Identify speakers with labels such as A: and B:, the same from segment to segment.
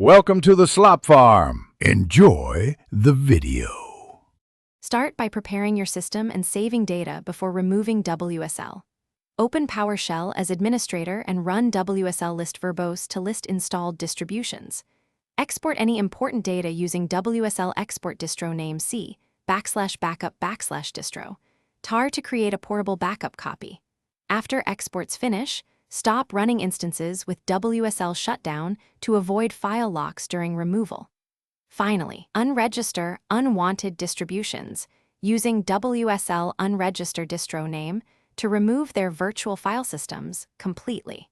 A: Welcome to the Slop Farm. Enjoy the video.
B: Start by preparing your system and saving data before removing WSL. Open PowerShell as administrator and run WSL list verbose to list installed distributions. Export any important data using WSL export distro name C /backup/distro tar to create a portable backup copy. After exports finish, stop running instances with WSL shutdown to avoid file locks during removal. Finally, unregister unwanted distributions using WSL unregister distro name to remove their virtual file systems completely.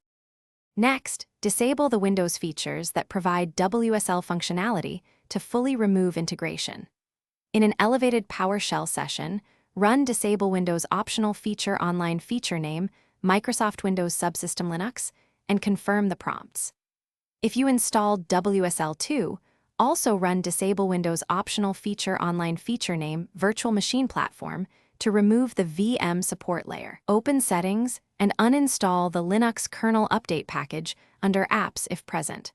B: Next, disable the Windows features that provide WSL functionality to fully remove integration. In an elevated PowerShell session, run Disable Windows Optional Feature Online Feature Name Microsoft Windows Subsystem Linux and confirm the prompts. If you installed WSL2, also run Disable Windows Optional Feature Online Feature Name Virtual Machine Platform to remove the VM support layer. Open Settings and uninstall the Linux kernel update package under Apps if present.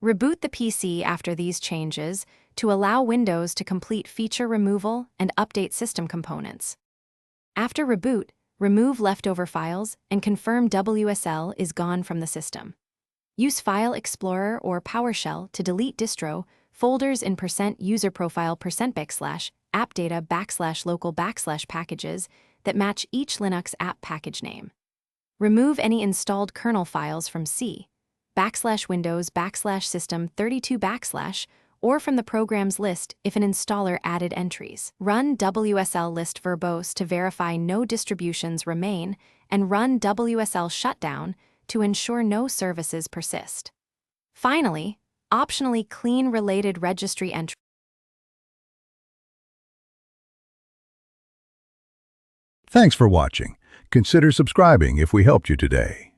B: Reboot the PC after these changes to allow Windows to complete feature removal and update system components. After reboot, remove leftover files and confirm WSL is gone from the system. Use File Explorer or PowerShell to delete distro folders in %user profile %backslash/appdata/local/packages that match each Linux app package name. Remove any installed kernel files from C /Windows/System32/ or from the programs list if an installer added entries. Run WSL list verbose to verify no distributions remain and run WSL shutdown to ensure no services persist. Finally, optionally clean related registry entry.
A: Thanks for watching. Consider subscribing if we helped you today.